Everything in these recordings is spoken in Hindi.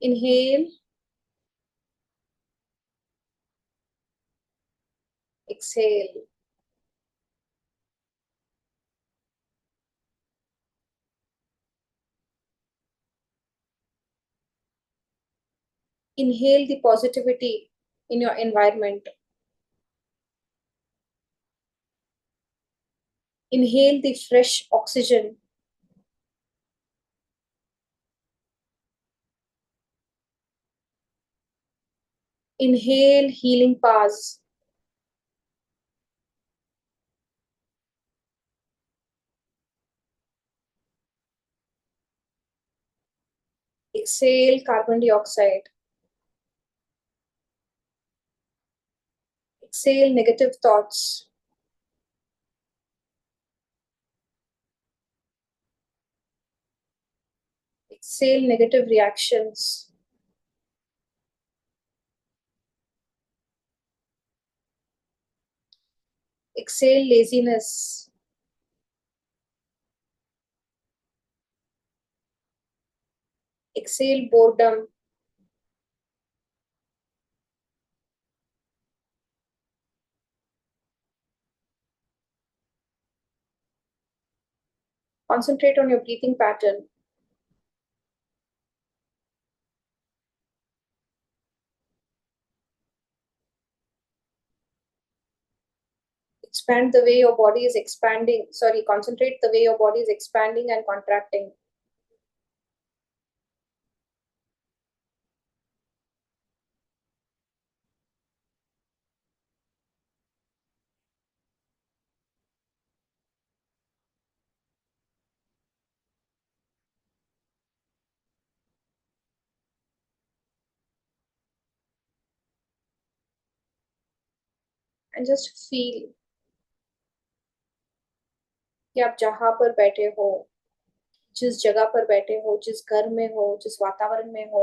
Inhale, exhale. Inhale the positivity in your environment. Inhale the fresh oxygen. Inhale healing powers. Exhale carbon dioxide. Exhale negative thoughts. Exhale negative reactions. Exhale laziness. Exhale boredom. Concentrate on your breathing pattern. Expand the way your body is expanding. Sorry, concentrate the way your body is expanding and contracting. And just feel कि आप जहां पर बैठे हो, जिस जगह पर बैठे हो, जिस घर में हो, जिस वातावरण में हो,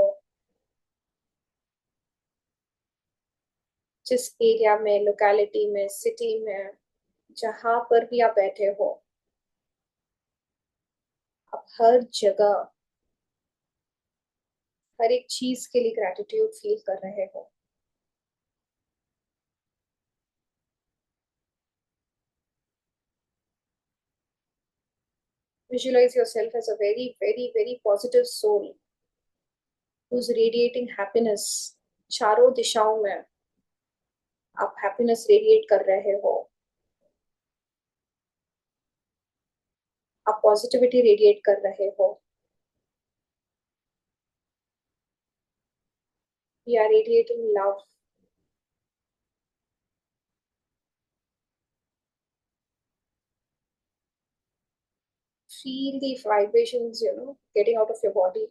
जिस एरिया में, लोकेलिटी में, सिटी में, जहां पर भी आप बैठे हो, आप हर जगह, हर एक चीज के लिए ग्रेटिट्यूड फील कर रहे हो. Visualize yourself as a very, very, very positive soul who's radiating happiness. चारों दिशाओं में आप हैप्पीनेस रेडिएट कर रहे हो. आप पॉजिटिविटी रेडिएट कर रहे हो. We are radiating love. Feel the vibrations, getting out of your body.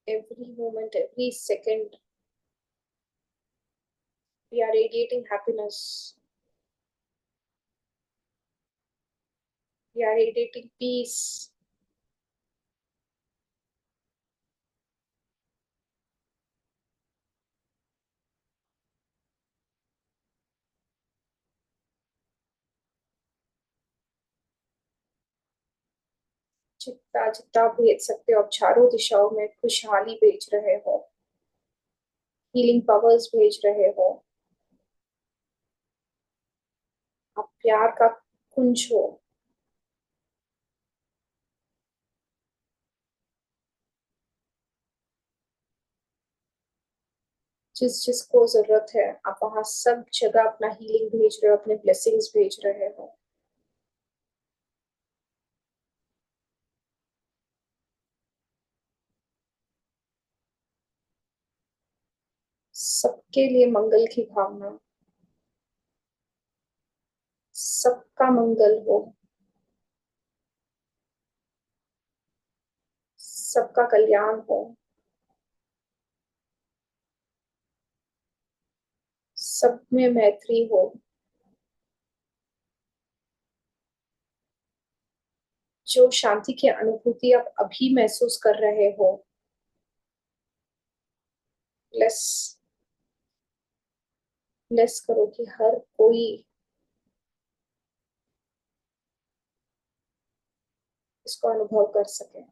Every moment, every second, we are radiating happiness. We are radiating peace. जितना जितना भेज सकते हो आप चारों दिशाओं में खुशहाली भेज रहे हो. हीलिंग पावर्स भेज रहे हो. आप प्यार का कुंज हो. जिस जिसको जरूरत है आप वहां सब जगह अपना हीलिंग भेज रहे हो, अपने ब्लेसिंग्स भेज रहे हो. सबके लिए मंगल की भावना. सबका मंगल हो. सबका कल्याण हो. सब में मैत्री हो. जो शांति की अनुभूति आप अभी महसूस कर रहे हो, लेस लेस करो कि हर कोई इसको अनुभव कर सके।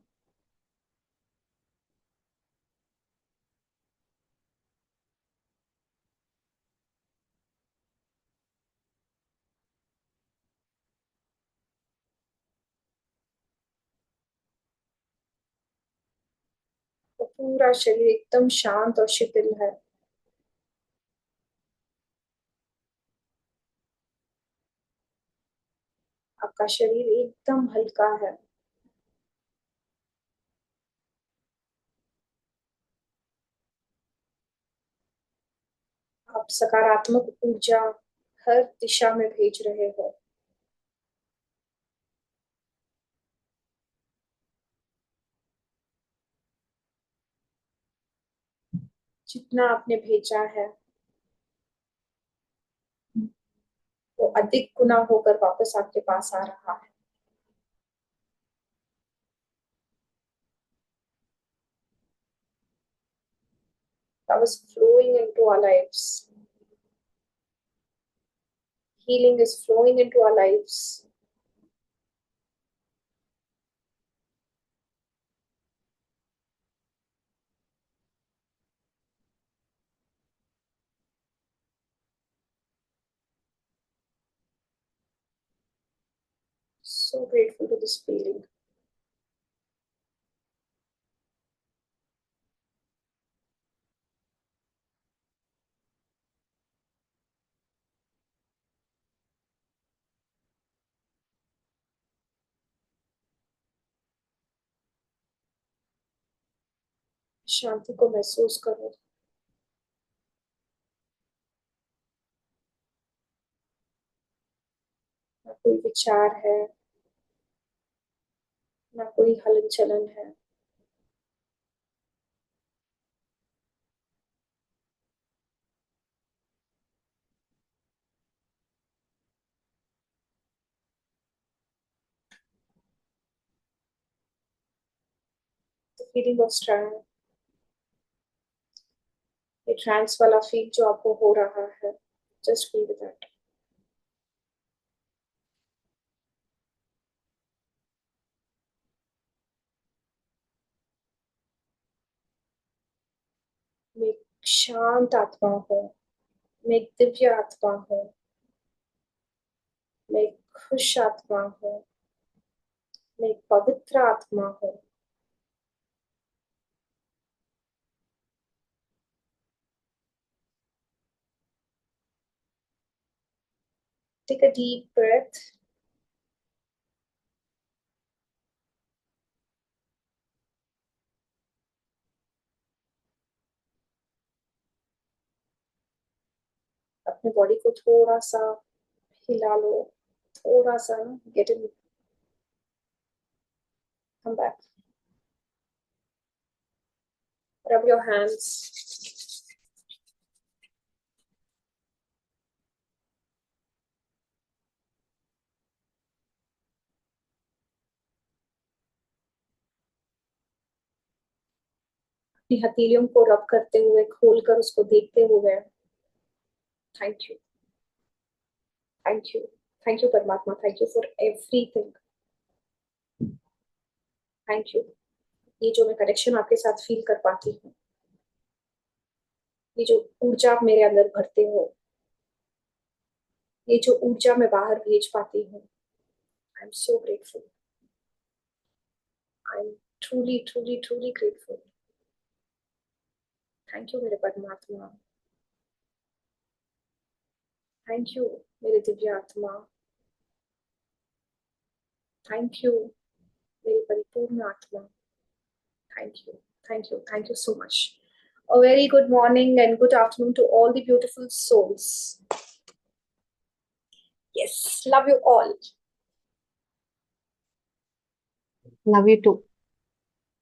तो पूरा शरीर एकदम शांत और शिथिल है। आपका शरीर एकदम हल्का है। आप सकारात्मक ऊर्जा हर दिशा में भेज रहे हो। जितना आपने भेजा है वो अधिक गुना होकर वापस आपके पास आ रहा है। That was flowing into our lives. Healing is flowing into our lives. So grateful to this feeling. शांति को महसूस करो। ना कोई विचार है, ना कोई हलन चलन है। The feeling of strength, ये ट्रांस वाला फील जो आपको हो रहा है, just be with that. मैं एक शांत आत्मा हूँ, मैं एक दिव्य आत्मा हूँ, मैं एक खुश आत्मा हूँ, मैं एक पवित्र आत्मा हूँ। Take a deep breath. अपने बॉडी को थोड़ा सा हिला लो, थोड़ा सा get in, come back, rub your hands. अपनी हथेलियों को रब करते हुए, खोलकर उसको देखते हुए, thank you, thank you, thank you परमात्मा, thank you for everything, thank you. ये जो मैं कनेक्शन आपके साथ फील कर पाती हूँ, ये जो ऊर्जा आप मेरे अंदर भरते हो, ये जो ऊर्जा मैं बाहर भेज पाती हूँ, आई am so grateful, I am truly truly truly grateful. Thank you मेरे परमात्मा, थैंक यू मेरे दिव्य आत्मा, थैंक यू मेरी परिपूर्ण आत्मा, thank you, thank you, thank you so much. A very good morning and good afternoon to all the beautiful souls. Yes, love you all. Love you too.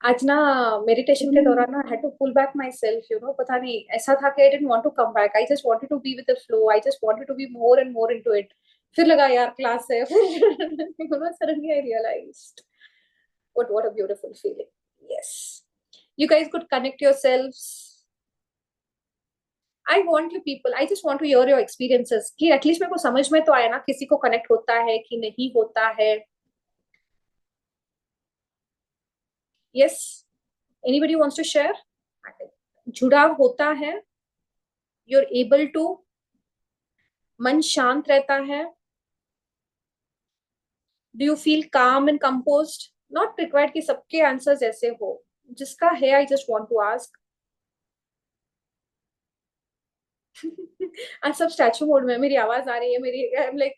आज ना मेडिटेशन के दौरान ना had to pull back my self, you know, पता नहीं ऐसा था कि I didn't want to come back, I just wanted to be with the flow, I just wanted to be more and more into it. फिर लगा यार क्लास है, you know, suddenly I realised what a beautiful feeling. Yes, you guys could connect yourselves I want you people, I just want to hear your experiences कि एटलीस्ट मेरे को समझ में तो आया ना किसी को कनेक्ट होता है कि नहीं होता है. Yes, anybody wants to share? जुड़ाव होता है, यू आर एबल टू, मन शांत रहता है, do you feel calm and composed? Not required कि सबके आंसर्स ऐसे हो, जिसका है I just want to ask. आज सब स्टैचू मोड में, मेरी आवाज आ रही है, मेरी आई एम लाइक,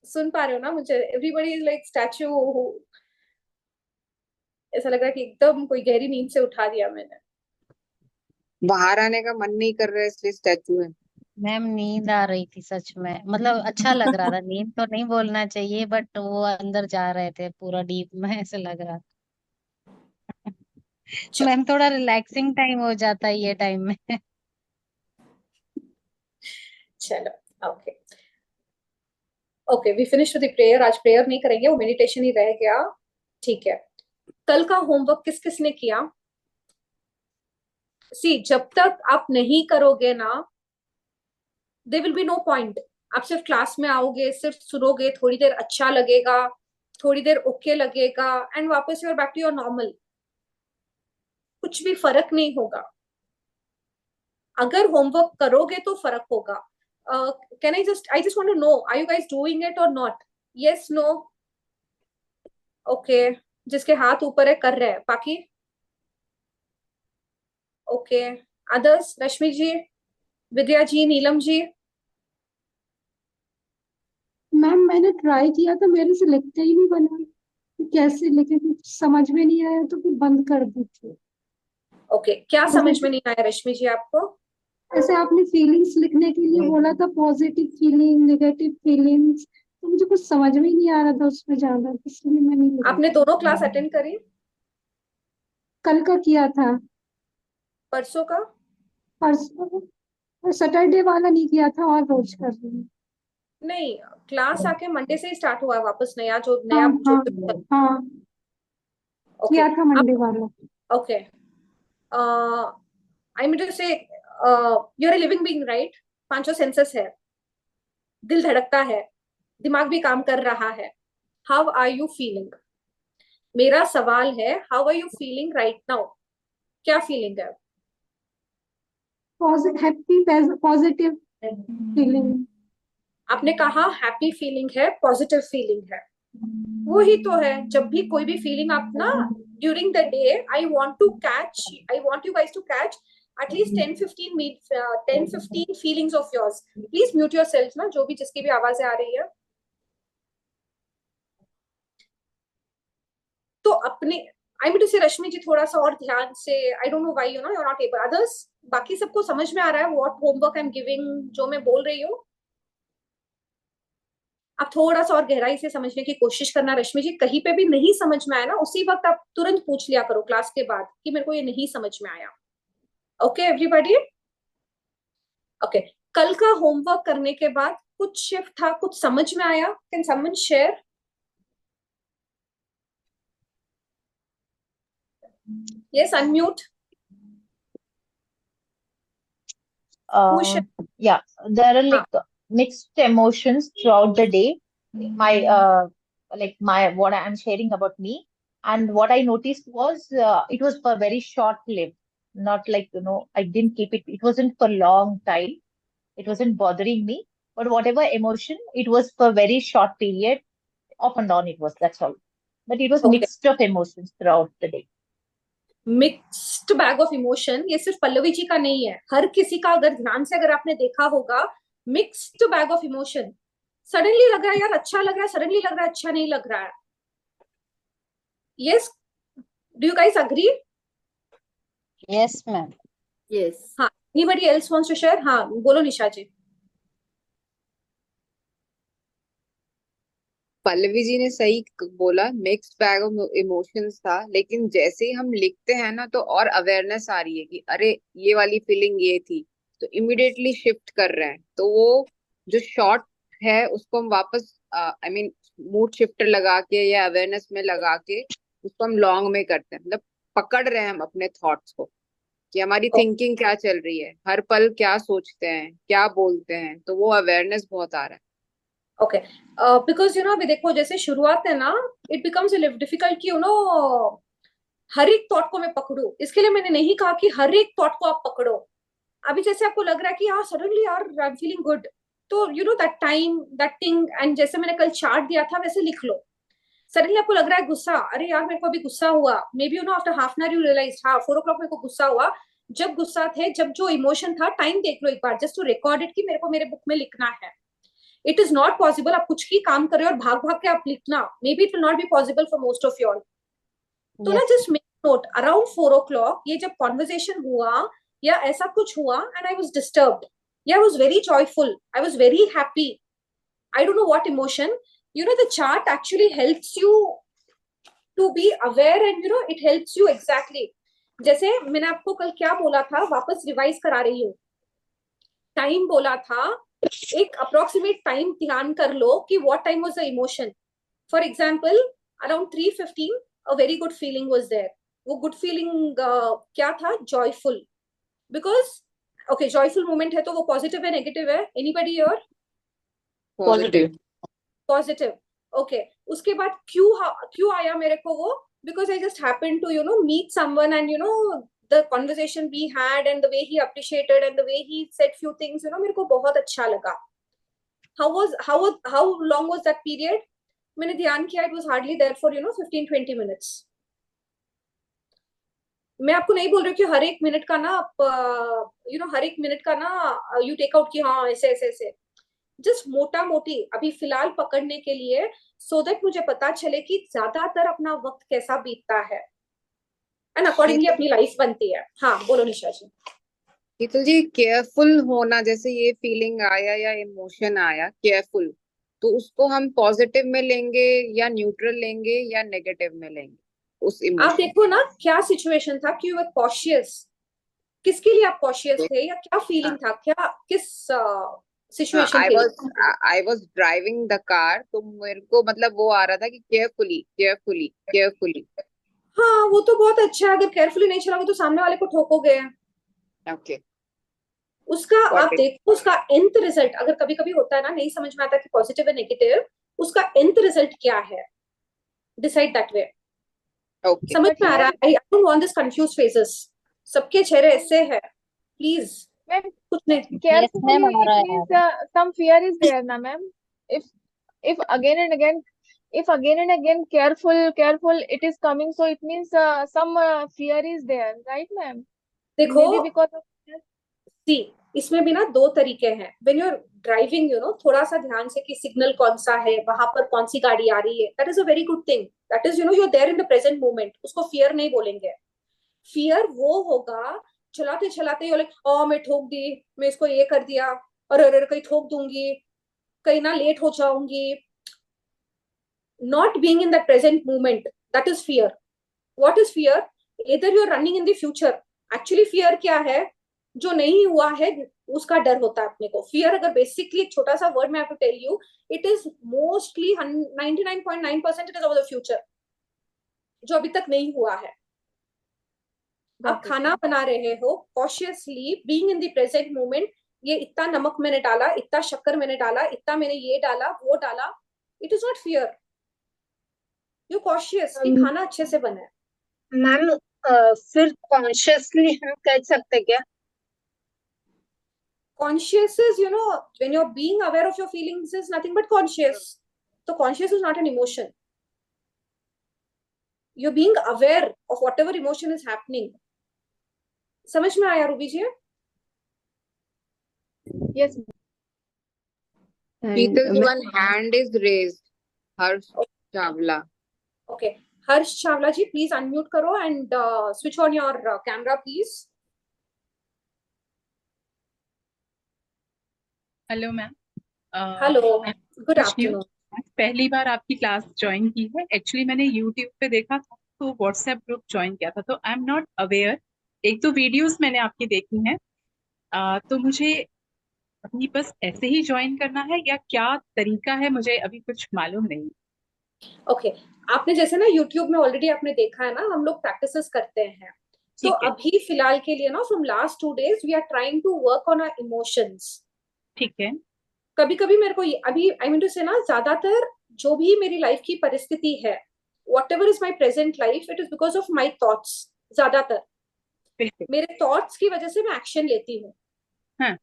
सुन पा रहे हो ना मुझे? Everybody is like statue. ऐसा लग रहा है कि एकदम कोई गहरी नींद से उठा दिया मैंने. बाहर आने का मन नहीं कर रहा है इसलिए स्टैचू है। मैम नींद आ रही थी सच में, मतलब अच्छा लग रहा था, नींद तो नहीं बोलना चाहिए बट वो अंदर जा रहे थे पूरा डीप में, ऐसे लग रहा था। मैम थोड़ा रिलैक्सिंग टाइम हो जाता है ये टाइम में। चलो, okay okay, we finish with the prayer. आज प्रेयर नहीं करेंगे, वो मेडिटेशन ही रह गया. ठीक है, कल का होमवर्क किस किस ने किया? सी, जब तक आप नहीं करोगे ना, there will be no point. आप सिर्फ क्लास में आओगे, सिर्फ सुनोगे, थोड़ी देर अच्छा लगेगा, थोड़ी देर ओके लगेगा, एंड वापस you are back to your normal. कुछ भी फर्क नहीं होगा. अगर होमवर्क करोगे तो फर्क होगा. Can I just want to know, are you guys doing it और नॉट? Yes, no, okay. जिसके हाथ ऊपर है कर रहे हैं, बाकी okay. Others, Rashmi ji, Vidya ji, Neelam ji? Ma'am मैंने ट्राई किया था, मेरे से लिखते ही नहीं बना, कैसे लिखे कुछ समझ में नहीं आया तो फिर बंद कर दी थी. ओके, क्या जैसे समझ में नहीं आया रश्मि जी आपको? ऐसे आपने फीलिंग्स लिखने के लिए बोला था, पॉजिटिव फीलिंग, नेगेटिव फीलिंग्स, तो मुझे कुछ समझ में ही नहीं आ रहा था उसमें ज्यादा, इसलिए मैं नहीं लिखा. आपने दोनों क्लास अटेंड करी? कल का किया था, परसों का? परसों सैटरडे वाला नहीं किया था, और रोज कर रही हूँ. नहीं, क्लास आके मंडे से ही स्टार्ट हुआ है वापस, नया जो हाँ नया जो. हाँ हाँ, ओके, किया था मंडे वाला. Okay. I mean to say, you are a living being, right? पांचों सेंसेस है, दिल धड़कता है, दिमाग भी काम कर रहा है. How are you feeling? मेरा सवाल है, how are you feeling right now? क्या फीलिंग है? Happy, positive feeling. आपने कहा हैप्पी फीलिंग है, पॉजिटिव फीलिंग है. वो ही तो है. जब भी कोई भी फीलिंग आप ना during the day, I want you guys to catch at least 10-15 feelings of yours. Please mute yourself ना, जो भी जिसकी भी आवाजें आ रही है. तो अपने, आई मीन टू से रश्मि जी, थोड़ा सा और ध्यान से, I don't know why you know you are not able. Others, बाकी सबको समझ में आ रहा है what homework I am giving, जो मैं बोल रही हूँ? आप थोड़ा सा और गहराई से समझने की कोशिश करना. रश्मि जी, कहीं पे भी नहीं समझ में आया ना, उसी वक्त आप तुरंत पूछ लिया करो क्लास के बाद कि मेरे को ये नहीं समझ में आया. Okay everybody? ओके, कल का होमवर्क करने के बाद कुछ शिफ्ट था, कुछ समझ में आया? Can someone share? Yes, unmute. Uh, yeah, there are हाँ, like mixed emotions throughout the day. My my what I am sharing about me, and what I noticed was it was for very short lived, not like I didn't keep it. It wasn't for long time. It wasn't bothering me, but whatever emotion, it was for very short period. Off and on it was. That's all. But it was okay. mixed of emotions throughout the day. Mixed bag of emotion, ये सिर्फ पल्लवी जी का नहीं है, हर किसी का. अगर ध्यान से अगर आपने देखा होगा, mixed bag of emotion. Suddenly लग रहा है यार अच्छा लग रहा है, सडनली लग रहा है अच्छा नहीं लग रहा है. Yes, do you guys agree? Yes ma'am. Yes. हाँ, anybody else wants to share? हाँ, बोलो निशा जी. पल्लवी जी ने सही बोला, मिक्स्ड बैग ऑफ इमोशंस था, लेकिन जैसे ही हम लिखते हैं ना तो और अवेयरनेस आ रही है कि अरे ये वाली फीलिंग ये थी, तो इमिडिएटली शिफ्ट कर रहे हैं. तो वो जो शॉर्ट है उसको हम वापस आई मीन मूड शिफ्टर लगा के या अवेयरनेस में लगा के उसको हम लॉन्ग में करते हैं, मतलब पकड़ रहे हैं हम अपने थॉट्स को कि हमारी थिंकिंग क्या चल रही है, हर पल क्या सोचते हैं, क्या बोलते हैं, तो वो अवेयरनेस बहुत आ रहा है। ओके, बिकॉज अभी देखो जैसे शुरुआत है ना, इट बिकम्स डिफिकल्ट कि हर एक थॉट को मैं पकड़ू। इसके लिए मैंने नहीं कहा कि हर एक थॉट को आप पकड़ो। अभी जैसे आपको लग रहा है कि हाँ सडनली यार आई एम फीलिंग गुड, तो that time that thing, and जैसे मैंने कल चार्ट दिया था वैसे लिख लो। सडनली आपको लग रहा है गुस्सा, अरे यार मेरे को अभी गुस्सा हुआ, maybe after half an hour you realise हाँ 4 o'clock मेरे को गुस्सा हुआ। जब गुस्सा थे, जब जो इमोशन था, टाइम देख लो एक बार, जस्ट टू रिकॉर्ड इट कि मेरे को मेरे बुक में लिखना है। इट इज नॉट पॉसिबल आप कुछ भी काम कर रहे हो और भाग भाग के आप लिखना, may be it will not be possible for most of you all. तो ना yes just make note around 4 o'clock ये जब कॉन्वर्जेशन हुआ या ऐसा कुछ हुआ, एंड आई वॉज डिस्टर्ब्ड, या I was very joyful, I was very happy, I don't know what emotion. The chart actually helps you to be aware, and it helps you exactly. जैसे मैंने आपको कल क्या बोला था, वापस रिवाइज करा रही हूँ। टाइम बोला था, एक अप्रोक्सीमेट टाइम ध्यान कर लो कि what time was the emotion. For example around 3:15 a very good feeling was there. वो गुड फीलिंग क्या था? Joyful. Because okay, joyful moment है तो वो पॉजिटिव है नेगेटिव है? Anybody here? Positive. Positive. Okay, उसके बाद क्यों आया मेरे को वो? Because I just happen to meet someone, and the conversation we had and the way he appreciated and the way he said few things, मेरे को बहुत अच्छा लगा। how long was that period? मैंने ध्यान किया, it was hardly there for 15-20 minutes। मैं आपको नहीं बोल रही हूँ कि हर एक मिनट का ना आप हर एक मिनट का ना यू टेक आउट कि हाँ ऐसे ऐसे ऐसे। जस्ट मोटा मोटी अभी फिलहाल पकड़ने के लिए, सो दैट मुझे पता चले कि ज्यादातर अपना वक्त कैसा बीतता है, एंड अकॉर्डिंगली अपनी लाइफ बनती है। हाँ बोलो निशा जी। शीतल जी, केयरफुल होना, जैसे ये फीलिंग आया या इमोशन आया, केयरफुल, तो उसको हम पॉजिटिव में लेंगे या न्यूट्रल लेंगे या नेगेटिव में लेंगे उस आप इमोशन? देखो ना क्या सिचुएशन था कि यू वर कॉशियस, किसके लिए आप कॉशियस थे, या क्या फीलिंग था, क्या किस सिचुएशन आई के वॉज लिए? I was driving the car, तो मेरे को मतलब वो आ रहा था कि केयरफुली केयरफुली केयरफुली। हाँ वो तो बहुत अच्छा है, अगर केयरफुली नहीं चलाओगे तो सामने वाले को ठोकोगे। ओके, उसका गॉट आप इट। देखो, उसका एंड रिजल्ट, अगर कभी कभी होता है ना नहीं समझ में आता कि पॉजिटिव है नेगेटिव, उसका एंड रिजल्ट क्या है, डिसाइड दैट वे। ओके, समझ But में आ रहा here, है? I don't want this confuse phases. सबके चेहरे ऐसे है, प्लीज ma'am, कुछ नहीं। यस मैम carefully आ it रहा है आ means रहा some fear is there, na ma'am. If if again and again, if again and again careful it is coming, so it means some fear is there, right, ma'am? देखो Maybe because of fear. सी, इसमें भी ना दो तरीके हैं। व्हेन यू आर ड्राइविंग थोड़ा सा ध्यान से कि सिग्नल कौन सा है, वहां पर कौन सी गाड़ी आ रही है, that is a very good thing. That is you are there in the present moment, उसको फियर नहीं बोलेंगे। फियर वो होगा चलाते चलाते लाइक मैं ठोक दी, मैं इसको ये कर दिया, और अरे कहीं ठोक दूंगी, कहीं ना लेट हो जाऊंगी। Not being in that present moment, that is fear. What is fear? इधर you are running in the future. Actually fear क्या है? जो नहीं हुआ है उसका डर होता है अपने को। फियर अगर बेसिकली एक छोटा सा वर्ड में I tell you, it is mostly 99.9% it is over the future, जो अभी तक नहीं हुआ है। आप Got it. खाना बना रहे हो cautiously, being in the present moment, ये इतना नमक मैंने डाला, इतना शक्कर मैंने डाला, इतना मैंने ये डाला वो डाला, it is not fear. You cautious कि खाना अच्छे से बना है। मैम फिर कॉन्शियसली हम कह सकते क्या? Conscious is, when you're being aware of your feelings is nothing but conscious. So conscious is not an emotion. You're being aware of whatever emotion is happening. समझ में आया Ruby ji? Yes. Sheetal ji, one hand is raised, Harsh Chawla. Okay. Harsh Chawla ji, please unmute करो and switch on your camera, please. Hello ma'am. Hello. Good कुछ afternoon. पहली बार आपकी क्लास ज्वाइन की है। एक्चुअली मैंने यूट्यूब पे देखा था तो व्हाट्सएप ग्रुप ज्वाइन किया था, तो आई एम नॉट अवेयर। एक दो वीडियोस मैंने आपकी देखी हैं, तो मुझे अभी बस ऐसे ही ज्वाइन करना है या क्या तरीका है, मुझे अभी कुछ मालूम नहीं। Okay. आपने जैसे ना YouTube में ऑलरेडी आपने देखा है ना, हम लोग प्रैक्टिसेस करते हैं। तो ठीक है, अभी फिलहाल के लिए ना from last 2 days we are trying to work on our emotions. ठीक है, कभी कभी मेरे को अभी आई मीन टू से ना, ज्यादातर जो भी मेरी लाइफ की परिस्थिति है, what ever is my present life, it is because of my thoughts. ज्यादातर बिल्कुल, मेरे थॉट्स की वजह से मैं एक्शन लेती हूँ. हाँ,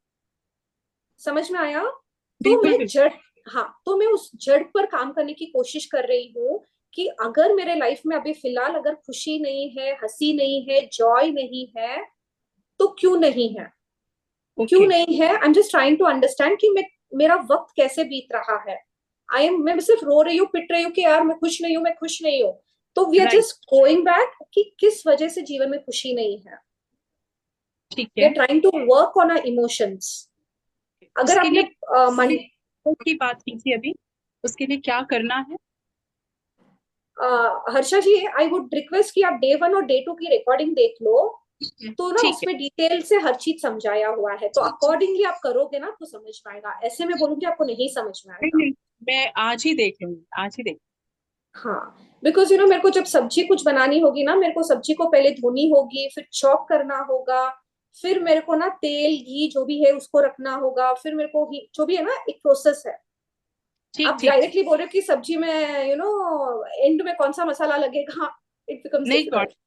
समझ में आया? तो बिल्कुल मैं बिल्कुल, हाँ, तो मैं उस जड़ पर काम करने की कोशिश कर रही हूँ कि अगर मेरे लाइफ में अभी फिलहाल अगर खुशी नहीं है, हंसी नहीं है, जॉय नहीं है, तो क्यों नहीं है? क्यों ओके, नहीं है? I am just trying to understand कि मेरा वक्त कैसे बीत रहा है. मैं सिर्फ रो रही हूँ, पिट रही हूँ कि यार मैं खुश नहीं हूँ, मैं खुश नहीं हूँ. तो we are right, just going back कि किस वजह से जीवन में खुशी नहीं है. ठीक वी आर है। Trying to work on our emotions. अगर उसके आपने लिए मन की बात की थी अभी, उसके लिए क्या करना है? हर्षा जी, आई वुड रिक्वेस्ट कि आप Day 1 और Day 2 की रिकॉर्डिंग देख लो. तो ना ठीक है, उसमें डिटेल से हर चीज समझाया हुआ है, तो अकॉर्डिंगली आप करोगे ना तो समझ में आएगा. ऐसे में बोलूंगी आपको नहीं समझ में नहीं आएगा. नहीं, मैं आज ही देख लूंगी, आज ही देख। हाँ, बिकॉज मेरे को जब सब्जी कुछ बनानी होगी ना, मेरे को सब्जी को पहले धोनी होगी, फिर चॉप करना होगा, फिर मेरे को ना तेल घी जो भी है उसको रखना होगा, फिर मेरे को जो भी है ना, एक प्रोसेस है. ठीक आप ठीक ठीक, डायरेक्टली बोल रहे हो कि सब्जी में एंड में कौन सा मसाला लगेगा, इट बिकम्स नहीं गॉड, डिफिकल्ट.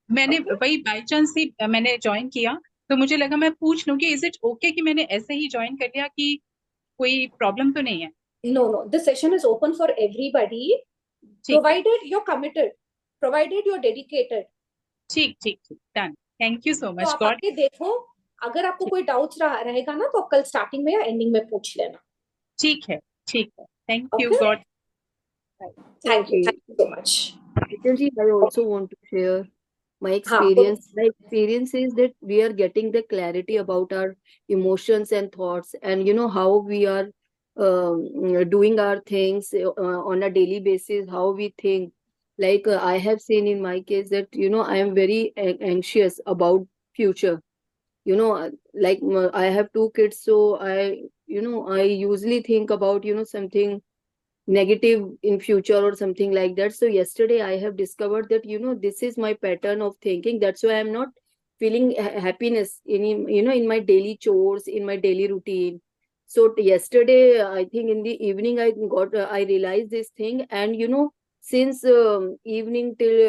मैंने ओके. वही बाई चांस ही मैंने ज्वाइन किया, तो मुझे लगा मैं पूछ लूं कि इज इट ओके कि मैंने ऐसे ही ज्वाइन कर लिया, कि कोई प्रॉब्लम तो नहीं है? No, this session is open for everybody, ठीक है, provided you're committed, provided you're dedicated. ठीक ठीक ठीक, डन, थैंक यू सो तो मच आप गॉड। आके देखो. अगर आपको कोई डाउट्स रहेगा ना, तो आप कल स्टार्टिंग में या एंडिंग में पूछ लेना. ठीक है, ठीक है, thank you okay. God. Thank you, Okay. Thank you so much. Ji, I also want to share my हाँ, बोलो. experience. My experience is that we are getting the clarity about our emotions and thoughts, and how we are doing our things on a daily basis, how we think. Like I have seen in my case that I am very anxious about future. Like I have 2 kids, so I usually think about something negative in future or something like that. So yesterday I have discovered that this is my pattern of thinking. That's why I'm not feeling happiness in my daily chores, in my daily routine. So yesterday, I think in the evening, I realized this thing. And since evening till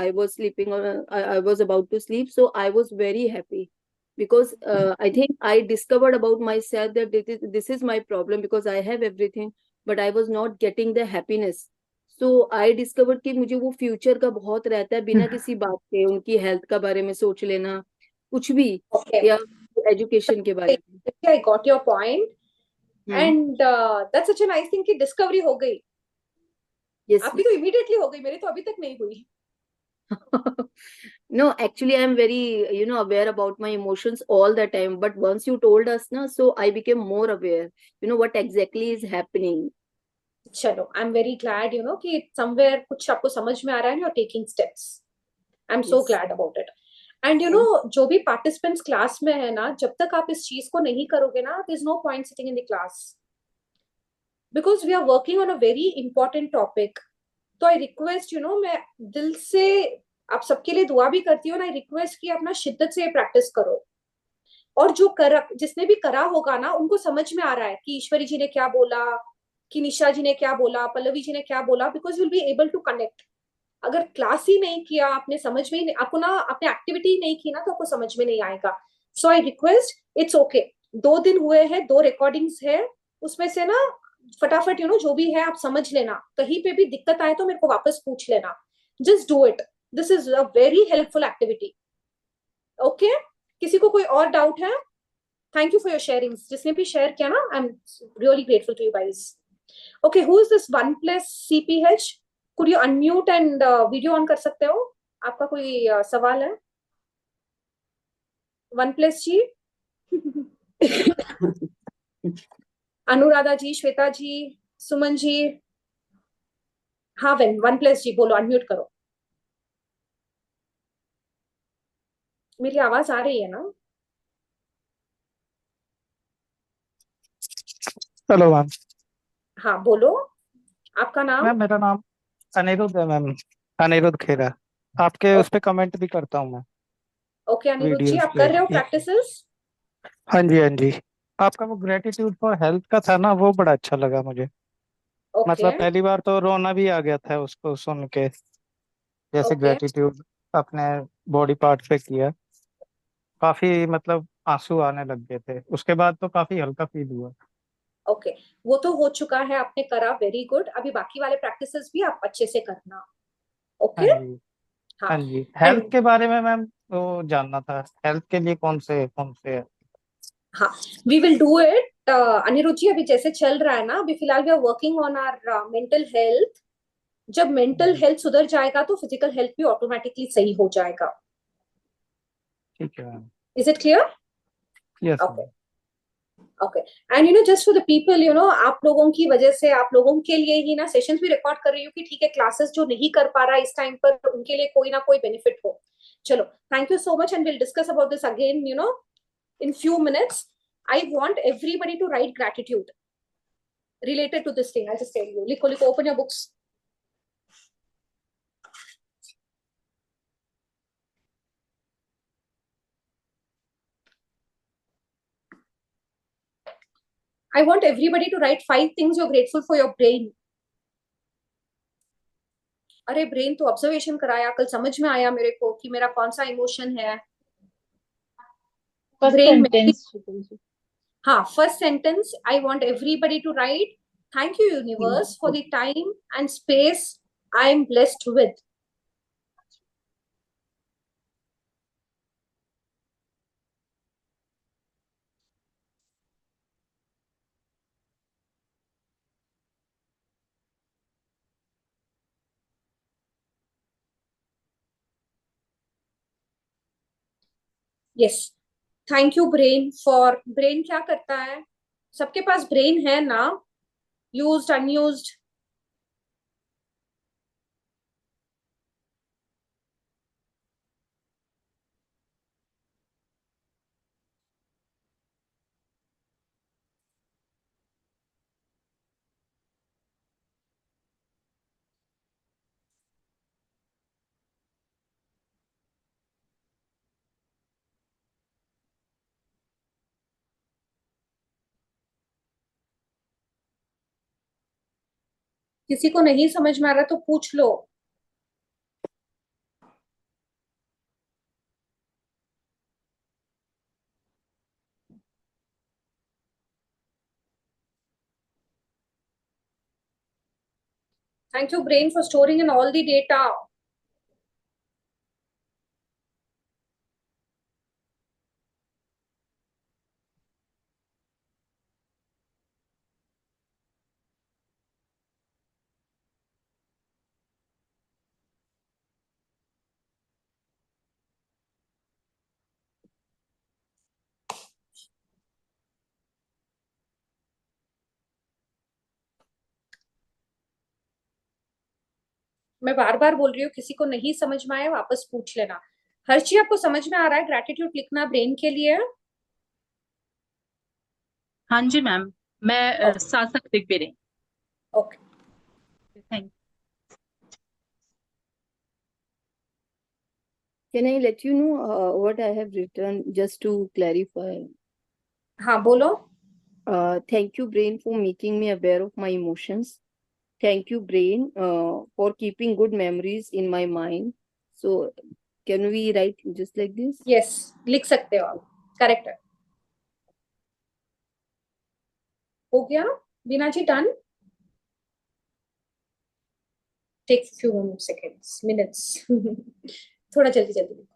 I was sleeping, or I was about to sleep, so I was very happy because I think I discovered about myself that this is my problem, because I have everything but I was not getting the happiness. So I discovered कि मुझे वो फ्यूचर का बहुत रहता है, बिना किसी बात के उनकी हेल्थ का बारे में सोच लेना, कुछ भी, ओके. या एजुकेशन के बारे में. I got your point. Hmm. And that's such a nice thing कि डिस्कवरी हो गई. Yes. आपकी तो इमीडिएटली हो गई, मेरी तो अभी तक नहीं हुई. No, actually I am very aware about my emotions all the time, but once you told us na, so I became more aware what exactly is happening. चलो, आई एम वेरी ग्लैड कि समवेयर कुछ आपको समझ में आ रहा है, you are taking steps. I am so Yes. Glad about it. And जो भी पार्टिसिपेंट्स क्लास में है ना, जब तक आप इस चीज को नहीं करोगे ना, there is no point sitting in the class, because we are working on a very important topic. तो आई रिक्वेस्ट मैं दिल से आप सबके लिए दुआ भी करती हूँ, आई रिक्वेस्ट कि अपना शिद्दत से प्रैक्टिस करो. और जिसने भी करा होगा ना, उनको समझ में आ रहा है कि ईश्वरी जी ने क्या बोला, कि निशा जी ने क्या बोला, पल्लवी जी ने क्या बोला, because will be able to connect. अगर क्लास ही नहीं किया आपने, समझ में ही नहीं, आपको ना आपने एक्टिविटी नहीं की ना, तो आपको समझ में नहीं आएगा. सो आई रिक्वेस्ट, इट्स ओके. 2 दिन हुए हैं, 2 रिकॉर्डिंग्स है, उसमें से ना फटाफट जो भी है आप समझ लेना. कहीं पे भी दिक्कत आए तो मेरे को वापस पूछ लेना. Just do it. This is a very helpful activity. Okay. किसी को कोई और डाउट है? Thank you for your sharing. जिसने भी शेयर किया ना, I am really grateful to you guys. Okay, who is this OnePlus CPH? Could you unmute and video on कर सकते हो? आपका कोई सवाल है OnePlus जी? अनुराधा जी, श्वेता जी, सुमन जी. हाँ OnePlus जी, बोलो, अनम्यूट करो. मेरी आवाज आ रही है ना? Hello ma'am. हाँ बोलो. आपका नाम? मैम मेरा नाम अनिरुद्ध है मैम, अनिरुद्ध खेरा. आपके उस पे कमेंट भी करता हूँ मैं. ओके अनिरुद्ध जी, वीडियोस आप पे। कर रहे हो प्रैक्टिसेस? हाँ जी, हाँ जी। आपका वो ग्रेटिट्यूड फॉर हेल्थ का था ना, वो बड़ा अच्छा लगा मुझे। ओके मतलब पहली बार तो रोना भी आ गया था उसको सुन के, जैसे ओके ग्रेटिट्यूड अपने बॉडी पार्ट पे किया। काफी मतलब आंसू आने लग गए थे, उसके बाद तो काफी हल्का फील हुआ। ओके, वो तो हो चुका है, आपने करा, वेरी गुड। अभी बाकी वाले प्रैक्टिसेस भी आप अच्छे से करना। हाँ ओके। जी, हाँ। हाँ जी। हेल्थ एंड के बारे में मैम वो जानना था, हेल्थ के लिए कौन से है? हाँ, we will do it. Aniruchi, अभी जैसे चल रहा है ना, अभी फिलहाल we are working on our mental health. जब मेंटल जी, हेल्थ सुधर जाएगा तो फिजिकल हेल्थ भी ऑटोमेटिकली सही हो जाएगा। ठीक है ma'am. Is it clear? Yes okay ma'am. Okay. And just for the people, आप लोगों की वजह से, आप लोगों के लिए ही ना सेशंस भी रिकॉर्ड कर रही हूँ कि ठीक है, क्लासेस जो नहीं कर पा रहा इस टाइम पर, उनके लिए कोई ना कोई बेनिफिट हो। चलो, thank you so much and will discuss about this again in few minutes. I want everybody to write gratitude related to this thing. I'll just tell you. Likho, likho, open your books. I want everybody to write 5 things you're grateful for your brain. अरे ब्रेन तो ऑब्जर्वेशन कराया, कल समझ में आया मेरे को कि मेरा कौन सा इमोशन है। First ब्रेन में, sentence, Shikul ji. हाँ, first sentence, I want everybody to write, thank you universe for the time and space I am blessed with. Yes, thank you brain for, brain क्या करता है? सबके पास ब्रेन है ना, यूज्ड अनयूज्ड? किसी को नहीं समझ में आ रहा तो पूछ लो। Thank you, brain, for storing in all the data. मैं बार बार बोल रही हूँ, किसी को नहीं समझ में आया वापस पूछ लेना। हर्षी, आपको समझ में आ रहा है ग्रैटिट्यूड लिखना ब्रेन के लिए? हाँ जी मैम, मैं Sarthak Digvijay. Okay. Thank Can I let you know what I have written just to clarify? हाँ बोलो। Thank you, brain, for making me aware of my emotions. Thank you, brain, for keeping good memories in my mind. So, can we write just like this? Yes, लिख सकते हो आप, करेक्ट है। हो गया Beena ji, done? Take few seconds, minutes थोड़ा जल्दी जल्दी लिखो।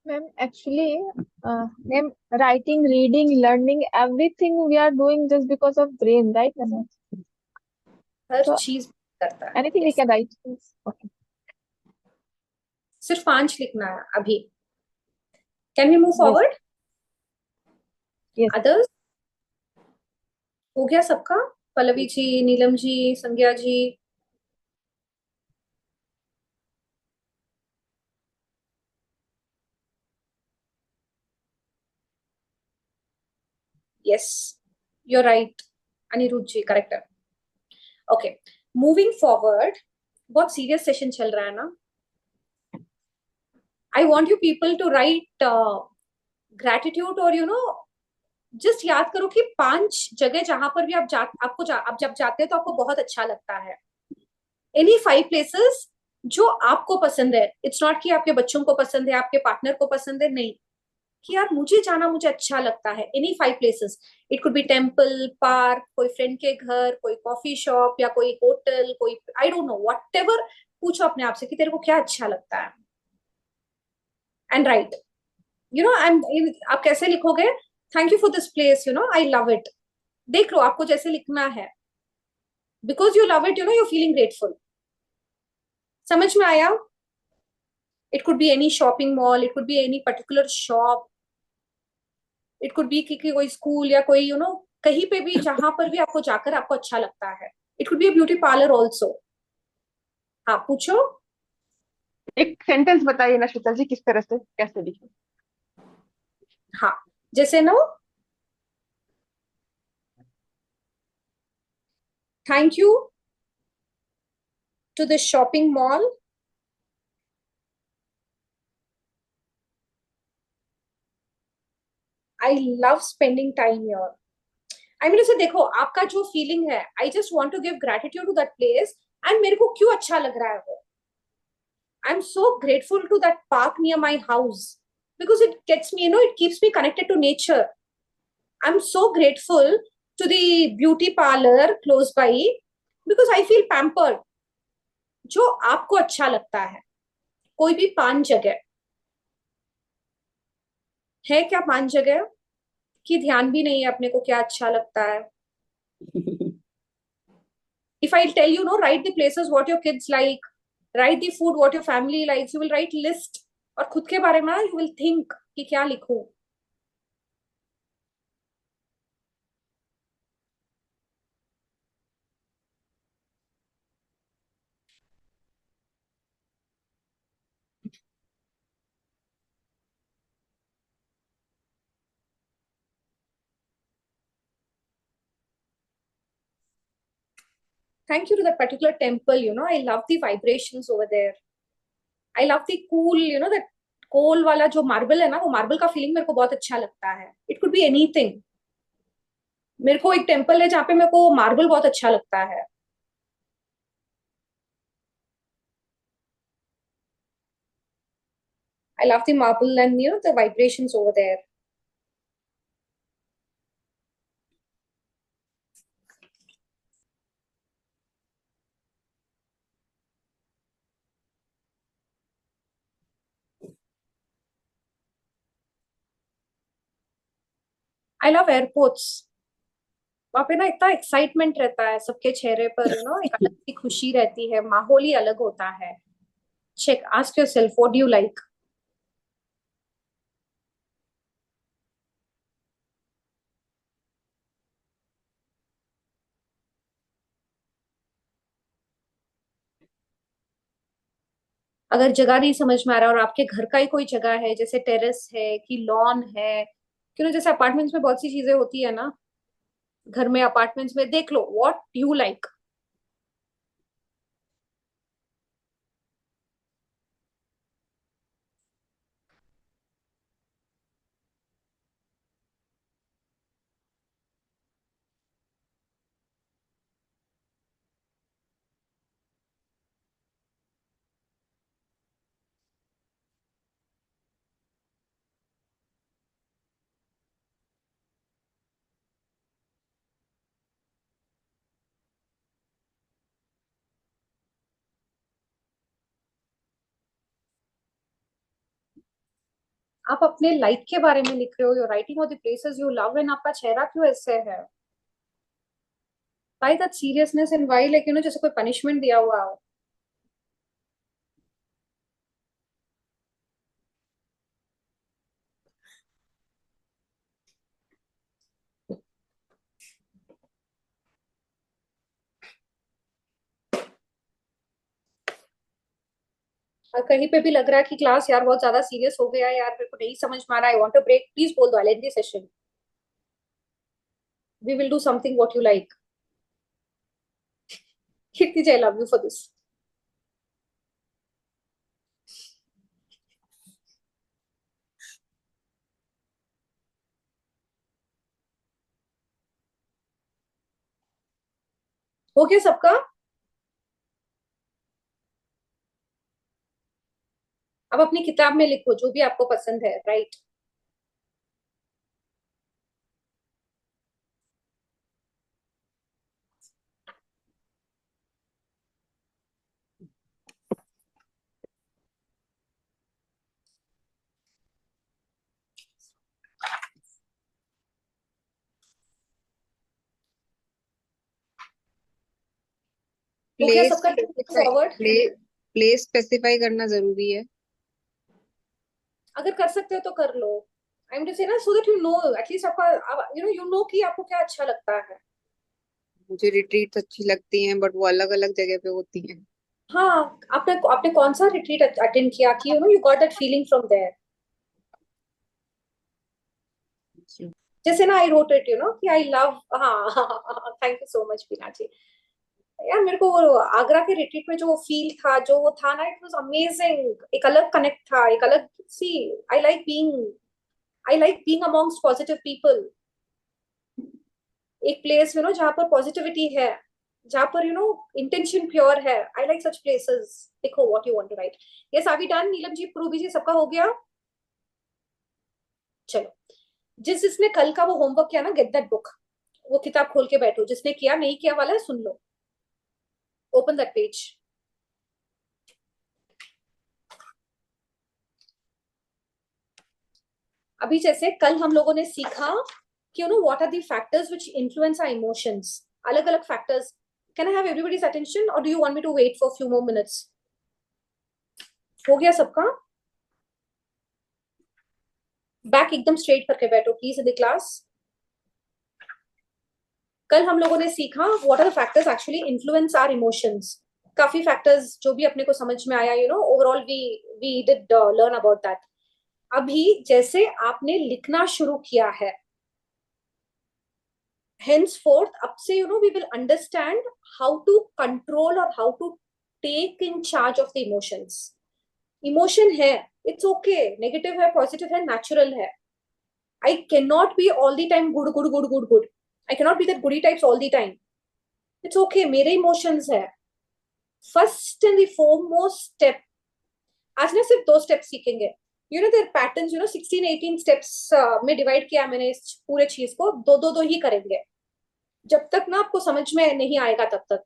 Ma'am, actually, ma'am, writing, reading, learning, everything we are doing just because of brain, right, ma'am? Her So चीज करता है। anything we can write. Okay. सिर्फ 5 लिखना है अभी। Can we move Yes. Forward? Yes. Others हो गया सबका? Pallavi ji, Neelam ji, Sangya ji. Yes, you are right. Aniruddh ji correct है। Okay, moving forward. बहुत सीरियस सेशन चल रहा है ना। I want you people to write gratitude, और जस्ट याद करो कि 5 जगह जहां पर भी आप जब जाते हो तो आपको बहुत अच्छा लगता है। एनी 5 प्लेसेस जो आपको पसंद है। इट्स नॉट कि आपके बच्चों को पसंद है, आपके पार्टनर को पसंद है, नहीं, कि यार मुझे जाना मुझे अच्छा लगता है। Any 5 places. It could be temple, park, कोई फ्रेंड के घर, कोई कॉफी शॉप, या कोई होटल, कोई आई डोंट नो, व्हाटएवर। पूछो अपने आप से कि तेरे को क्या अच्छा लगता है, एंड राइट। आप कैसे लिखोगे? Thank you for this place, I love it. देख लो आपको जैसे लिखना है। Because you love it, you feeling grateful. समझ में आया? It could be any shopping mall, it could be any particular shop, it could be कि कोई स्कूल, या कोई कहीं पे भी जहां पर भी आपको जाकर आपको अच्छा लगता है। It could be a beauty parlour also. हाँ पूछो। एक सेंटेंस बताइए ना शीतल जी, किस तरह से कैसे लिखे? हाँ, जैसे thank you to the shopping mall, I love spending time here. I mean उसे देखो, आपका जो फीलिंग है, I just want to give gratitude to that place, and मेरे को क्यों अच्छा लग रहा है वो। I am so grateful to that park near my house, because it gets me, it keeps me connected to nature. I'm so grateful to the beauty parlor close by, because I feel pampered. जो आपको अच्छा लगता है, कोई भी 5 जगह है क्या? 5 जगह की ध्यान भी नहीं है अपने को क्या अच्छा लगता है। If I tell you, no, write the places what your kids like, write the food what your family likes, you will write list, और खुद के बारे में you will think कि क्या लिखूं। Thank you to that particular temple, I love the vibrations over there. I love the cool, that कोल वाला जो मार्बल है ना, वो मार्बल का फीलिंग मेरे को बहुत अच्छा लगता है। It could be anything. मेरे को एक टेम्पल है जहाँ पे मेरे को मार्बल बहुत अच्छा लगता है। I love the marble and the vibrations over there. I love airports. वहां पे ना इतना एक्साइटमेंट रहता है सबके चेहरे पर, एक अलग सी खुशी रहती है, माहौल ही अलग होता है। Check, ask yourself what do you like. अगर जगह नहीं समझ में आ रहा और आपके घर का ही कोई जगह है, जैसे टेरेस है कि लॉन है, जैसे अपार्टमेंट्स में बहुत सी चीजें होती है ना, घर में अपार्टमेंट्स में देख लो व्हाट यू लाइक। आप अपने लाइक के बारे में लिख रहे हो, you writing of the places you love, and आपका चेहरा क्यों ऐसे है? Why that seriousness and why like जैसे कोई punishment दिया हुआ हो. और कहीं पे भी लग रहा है कि क्लास यार बहुत ज्यादा सीरियस हो गया है यार, मेरे को नहीं समझ में आ रहा है, I want to break, please बोल दो, I end the session, we will do something what you like. Kirti ji, I love you for this. हो गया सबका? अब अपनी किताब में लिखो जो भी आपको पसंद है, राइट? हो गया प्लेस सबका फॉरवर्ड? प्लेस स्पेसिफाई करना जरूरी है. अगर कर सकते हो तो कर लो. आई एम टू से ना, so that you know at least आपका यू नो कि आपको क्या अच्छा लगता है. मुझे रिट्रीट अच्छी लगती हैं, बट वो अलग अलग जगह पे होती हैं. हाँ, आपने आपने कौन सा रिट्रीट अटेंड किया कि you got that feeling from there. जैसे ना आई रोट इट कि आई लव. हाँ, thank you so much Beena ji. यार मेरे को वो आगरा के रिट्रीट में जो वो फील था, जो वो था ना, इट वाज अमेजिंग. एक अलग कनेक्ट था, एक अलग सी. I like being amongst positive people. एक प्लेस जहाँ पर पॉजिटिविटी है, जहाँ पर इंटेंशन प्योर है. I like such places. देखो what you want to write. Yes, are we done? Neelam ji, Purvi ji, सबका हो गया? चलो, जिसने कल का वो होमवर्क किया ना, गेट दैट बुक. वो किताब खोल के बैठो. जिसने किया, नहीं किया वाला है, सुन लो. Open that page. अभी जैसे कल हम लोगों ने सीखा कि what are the factors which influence our emotions. अलग अलग factors. Can I have everybody's attention और do you want me to wait for few more minutes? हो गया सबका? बैक एकदम स्ट्रेट करके बैठो प्लीज इन द क्लास. कल हम लोगों ने सीखा what are the factors actually influence our emotions. काफी फैक्टर्स जो भी अपने को समझ में आया, overall we did learn about that. अभी जैसे आपने लिखना शुरू किया है, henceforth अब से we will understand how to control or how to take in charge of the emotions. Emotion है, it's okay. Negative है, positive है, natural है. I cannot be all the time good. I cannot be that goody types all the time. It's okay. मेरे emotions है. First and the foremost step. आज ना सिर्फ 2 steps सीखेंगे. their patterns 16-18 steps में divide किया मैंने इस पूरे चीज को. दो ही करेंगे जब तक ना आपको समझ में नहीं आएगा तब तक.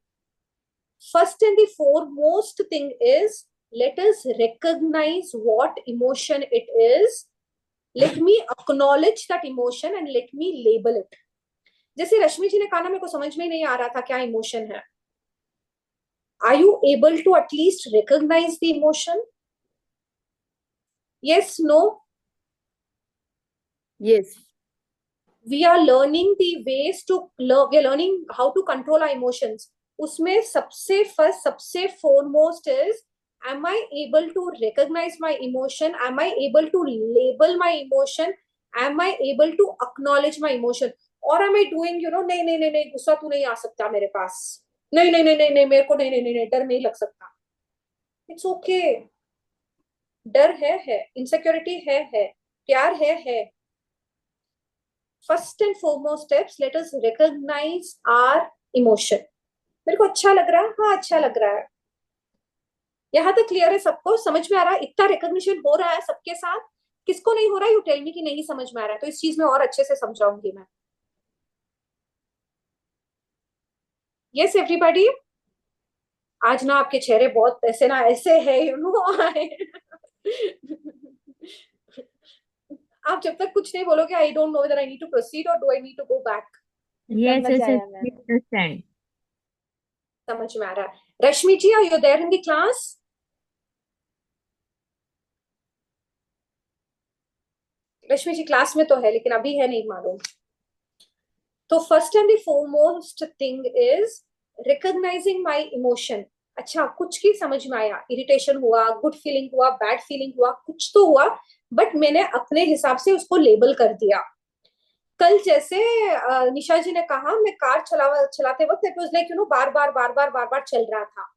First and the foremost thing is, let us recognize what emotion it is. Let me acknowledge that emotion and let me label it. जैसे रश्मि जी ने कहा ना, मेरे को समझ में नहीं आ रहा था क्या इमोशन है. Are you able to at least recognize the emotion? Yes, no? Yes. We are learning the ways to learn. We are learning how to control our emotions. उसमें सबसे first, सबसे foremost is, am I able to recognize my emotion? Am I able to label my emotion? Am I able to acknowledge my emotion? Or am I doing नहीं गुस्सा तू नहीं आ सकता मेरे पास, नहीं मेरे को नहीं डर नहीं लग सकता. It's okay. डर है, इनसिक्योरिटी है, प्यार है. First and foremost steps, let us recognize our emotion. मेरे को अच्छा लग रहा है, हाँ अच्छा लग रहा है. यहाँ तक क्लियर है सबको? समझ में आ रहा है? इतना रिकॉग्निशन हो रहा है सबके साथ? किसको नहीं हो रहा है? यू टेल मी कि नहीं समझ में आ रहा है, तो इस चीज में और अच्छे से समझाऊंगी मैं. Yes everybody. आज ना आपके चेहरे बहुत ऐसे ना ऐसे है आप जब तक कुछ नहीं बोलोगे, I don't know whether I need to proceed और do I need to go back. Yes, yes, yes, we understand. समझ में आ रहा है। Rashmi ji, are you there in the class? Rashmi ji class में तो है लेकिन अभी है नहीं मालूम। तो first and the foremost thing is recognising my emotion. अच्छा, कुछ की समझ में आया, इरिटेशन हुआ, गुड फीलिंग हुआ, बैड फीलिंग हुआ, कुछ तो हुआ, बट मैंने अपने हिसाब से उसको लेबल कर दिया। कल जैसे निशा जी ने कहा, मैं कार चलाते वक्त इट वाज लाइक बार बार बार बार बार बार चल रहा था।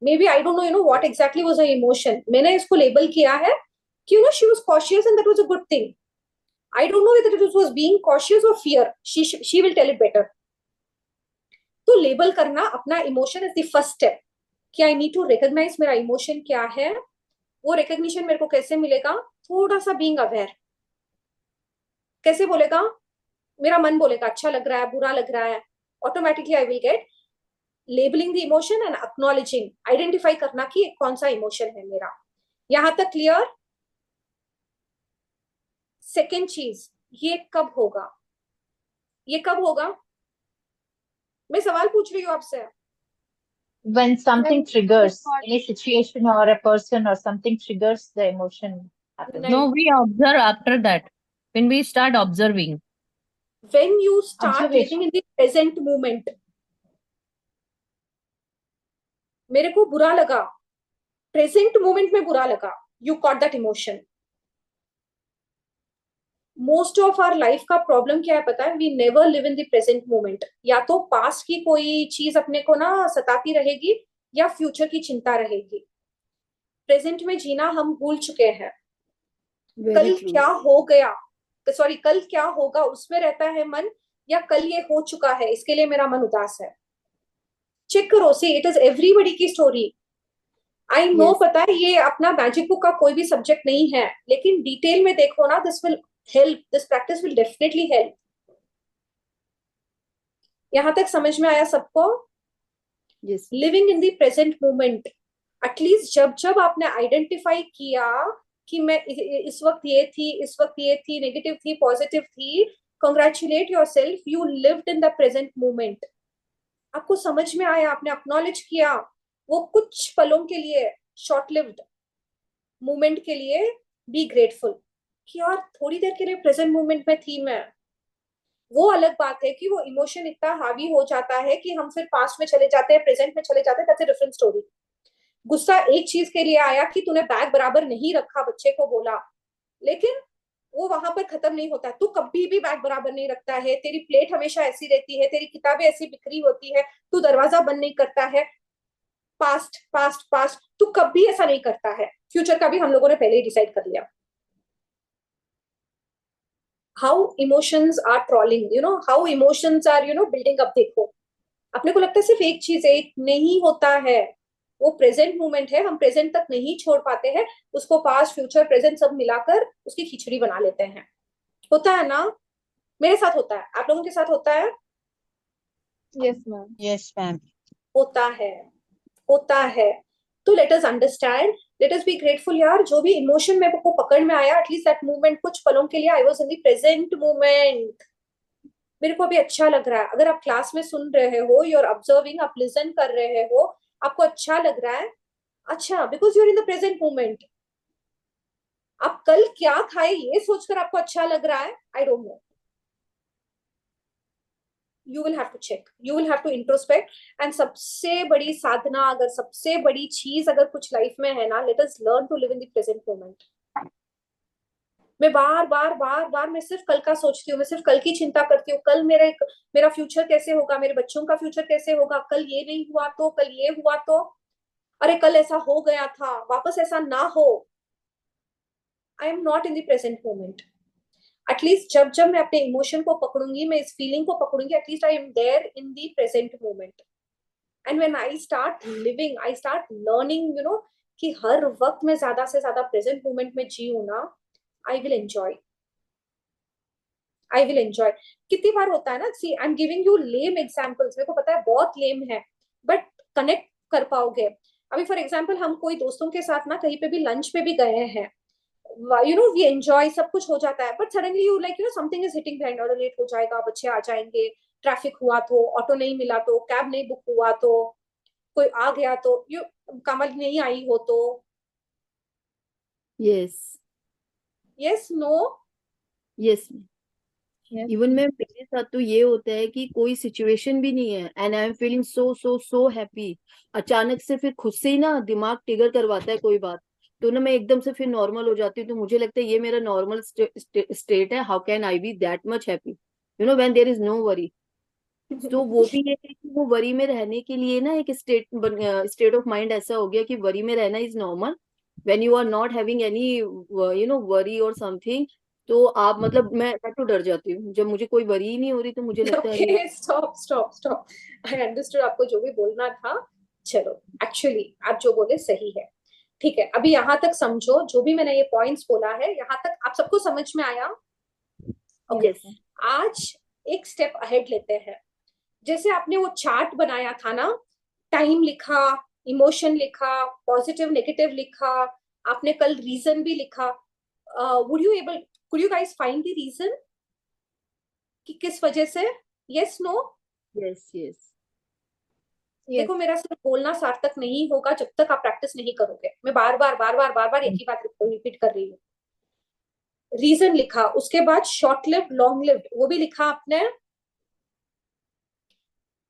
Maybe I don't know what exactly was her emotion. मैंने इसको लेबल किया है कि she was cautious and that was a good thing. I don't know whether it was being cautious or fear. She will tell it better. तो लेबल करना अपना emotion is the first step कि आई नीड टू रिकॉग्नाइज मेरा इमोशन क्या है। वो रिकॉग्निशन मेरे को कैसे मिलेगा? थोड़ा सा बीइंग अवेयर। कैसे बोलेगा? मेरा मन बोलेगा अच्छा लग रहा है, बुरा लग रहा है, automatically I will get labelling the emotion and acknowledging, identify करना कि कौन सा इमोशन है मेरा। यहां तक क्लियर? सेकेंड चीज, ये कब होगा? ये कब होगा? मैं सवाल पूछ रही हूँ आपसे। When something triggers, When any situation or a person or something triggers the emotion happens. No, we observe after that. When we start observing. When you start Observation. living in the present moment. मेरे को बुरा लगा, प्रेजेंट मोमेंट में बुरा लगा, you caught that emotion. Most of our life का प्रॉब्लम क्या है पता है? We never live in the present moment. या तो पास्ट की कोई चीज अपने को ना सताती रहेगी या फ्यूचर की चिंता रहेगी। प्रेजेंट में जीना हम भूल चुके हैं। कल क्या हो गया, सॉरी कल क्या होगा उसमें रहता है मन, या कल ये हो चुका है इसके लिए मेरा मन उदास है। चेक करो, सी इट इज एवरीबडी की स्टोरी। आई नो पता है ये अपना मैजिक बुक का कोई भी सब्जेक्ट नहीं है, लेकिन डिटेल में देखो ना, this will help, this practice will definitely help. यहां तक समझ में आया सबको? Yes. Living in the present moment. At least जब जब आपने आइडेंटिफाई किया कि मैं इस वक्त ये थी, इस वक्त ये थी, नेगेटिव थी, पॉजिटिव थी, congratulate yourself, you lived in the present moment. आपको समझ में आया, आपने एक्नॉलेज किया। वो कुछ पलों के लिए, शॉर्ट लिव्ड मोमेंट के लिए बी ग्रेटफुल कि यार थोड़ी देर के लिए प्रेजेंट मोमेंट में थी मैं। वो अलग बात है कि वो इमोशन इतना हावी हो जाता है कि हम फिर पास्ट में चले जाते हैं, प्रेजेंट में चले जाते हैं, दैट्स अ डिफरेंट स्टोरी। गुस्सा एक चीज के लिए आया कि तूने बैग बराबर नहीं रखा, बच्चे को बोला, लेकिन वो वहां पर खत्म नहीं होता। तू कभी भी बैग बराबर नहीं रखता है, तेरी प्लेट हमेशा ऐसी रहती है, तेरी किताबें ऐसी बिखरी होती है, तू दरवाजा बंद नहीं करता है। पास्ट पास्ट पास्ट, तू कभी ऐसा नहीं करता है। फ्यूचर का भी हम लोगों ने पहले ही डिसाइड कर लिया। how emotions are trolling, how emotions are building up। देखो, अपने को लगता है सिर्फ एक चीज है, एक नहीं होता है। वो प्रेजेंट मोमेंट है, हम प्रेजेंट तक नहीं छोड़ पाते हैं उसको, पास्ट फ्यूचर प्रेजेंट सब मिलाकर उसकी खिचड़ी बना लेते हैं। होता है ना? मेरे साथ होता है, आप लोगों के साथ होता है? Yes ma'am. Yes ma'am. होता है, होता है। तो let us understand, let us be grateful यार, जो भी इमोशन मेरे को पकड़ में आया, एटलीस्ट दैट मोमेंट, कुछ पलों के लिए I was in the present moment, मेरे को अभी अच्छा लग रहा है। अगर आप क्लास में सुन रहे हो, यू आर ऑब्जर्विंग, आप लिसन कर रहे हो, आपको अच्छा लग रहा है, अच्छा, because you are in the present moment. आप कल क्या खाए ये सोचकर आपको अच्छा लग रहा है, I don't no. You will have to check, you will have to introspect। and सबसे बड़ी साधना, अगर सबसे बड़ी चीज अगर कुछ लाइफ में है ना, let us learn to live in the present moment। मैं बार बार बार बार मैं सिर्फ कल का सोचती हूँ, मैं सिर्फ कल की चिंता करती हूँ, कल मेरा फ्यूचर कैसे होगा, मेरे बच्चों का फ्यूचर कैसे होगा, कल ये नहीं हुआ तो, कल ये हुआ तो, अरे कल ऐसा हो गया था, वापस ऐसा ना हो। I am not in the present moment. At least जब जब मैं अपने इमोशन को पकड़ूंगी, मैं इस फीलिंग को पकड़ूंगी, at least I am there in the present moment. And when I start living, I start learning, कि हर वक्त मैं ज्यादा से ज्यादा प्रेजेंट मोमेंट में जीऊं ना, I will enjoy, I will enjoy. कितनी बार होता है ना, see I am giving you lame examples, मेरे को पता है बहुत लेम है, बट कनेक्ट कर पाओगे। अभी फॉर एग्जाम्पल हम कोई दोस्तों के साथ ना कहीं पे भी लंच पे भी गए हैं, we enjoy, सब कुछ हो जाता है, but suddenly you like something is hitting behind, और लेट हो जाएगा, बच्चे आ जाएंगे, ट्रैफिक हुआ तो, ऑटो नहीं मिला तो, कैब नहीं बुक हुआ तो, कोई आ गया तो यू कमल नहीं आई हो तो yes yes no yes Yes. Even ma'am मेरे साथ तो ये होता है कि कोई सिचुएशन भी नहीं है and I am feeling so so so happy, अचानक से फिर खुद से ही ना दिमाग ट्रिगर करवाता है कोई बात, तो ना मैं एकदम से फिर नॉर्मल हो जाती हूँ। तो मुझे लगता है ये मेरा नॉर्मल स्टेट है। How can I be that much happy, you know, when there is no worry. तो वो भी ये है कि वो वरी में रहने के लिए ना एक स्टेट ऑफ माइंड ऐसा हो गया कि वरी में रहना is normal. When you are not having any you know worry और समथिंग, तो आप मतलब मैं तो डर जाती हूँ जब मुझे कोई वरी ही नहीं हो रही, तो मुझे लगता है अरे okay stop stop stop, I understood आपको जो भी बोलना था। चलो एक्चुअली आप जो बोले सही है, ठीक है। अभी यहाँ तक समझो, जो भी मैंने ये पॉइंट्स बोला है यहाँ तक आप सबको समझ में आया? ओके यस आज एक स्टेप अहेड लेते हैं। जैसे आपने वो चार्ट बनाया था ना, टाइम लिखा, इमोशन लिखा, पॉजिटिव नेगेटिव लिखा, आपने कल रीजन भी लिखा। Could you guys find the reason कि किस वजह से? Yes no? यस यस देखो मेरा सिर्फ बोलना सार्थक नहीं होगा जब तक आप प्रैक्टिस नहीं करोगे। मैं बार बार एक ही बात रिपीट कर रही हूँ। रीजन लिखा, उसके बाद शॉर्ट लिव्ड लॉन्ग लिव्ड वो भी लिखा आपने।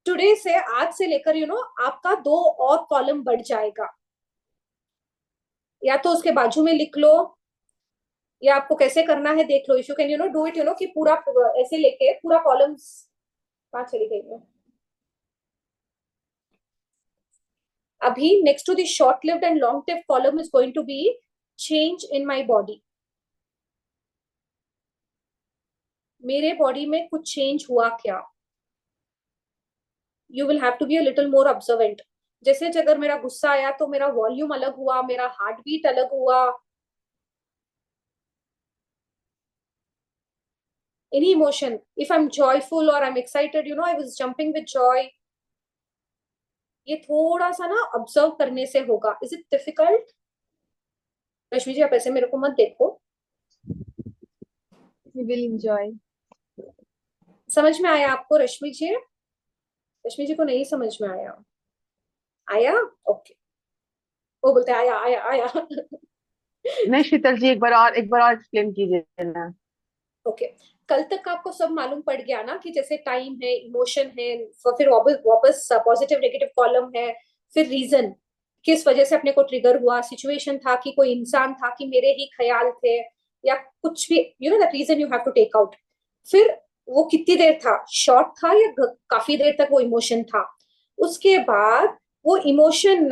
टुडे से, आज से लेकर आपका 2 और कॉलम बढ़ जाएगा, या तो उसके बाजू में लिख लो या आपको कैसे करना है देख लो। If you can do it कि पूरा ऐसे लेके पूरा कॉलम्स। कहाँ चली गई मैं? अभी next to the short lived and long lived column is going to be change in my body. मेरे बॉडी में कुछ चेंज हुआ क्या? You will have to be a little more observant. जैसे अगर मेरा गुस्सा आया तो मेरा वॉल्यूम अलग हुआ, मेरा हार्ट बीट अलग हुआ। Any emotion, if I'm joyful or I'm excited, I was jumping with joy. ये थोड़ा सा ना ऑब्जर्व करने से होगा। Is it difficult? Rashmi ji आप ऐसे मेरे को मत देखो। You will enjoy. समझ में आया आपको रश्मि जी? रश्मि जी को नहीं समझ में आया? आया? ओके। वो बोलते आया आया आया। नहीं शीतल जी, एक बार और एक्सप्लेन कीजिए ना। ओके कल तक आपको सब मालूम पड़ गया ना कि जैसे टाइम है, इमोशन है, फिर वापस पॉजिटिव नेगेटिव कॉलम है, फिर रीजन किस वजह से अपने को ट्रिगर हुआ, सिचुएशन था कि कोई इंसान था कि मेरे ही ख्याल थे या कुछ भी, that reason you have to take out. फिर वो कितनी देर था, शॉर्ट था या काफी देर तक वो इमोशन था। उसके बाद वो इमोशन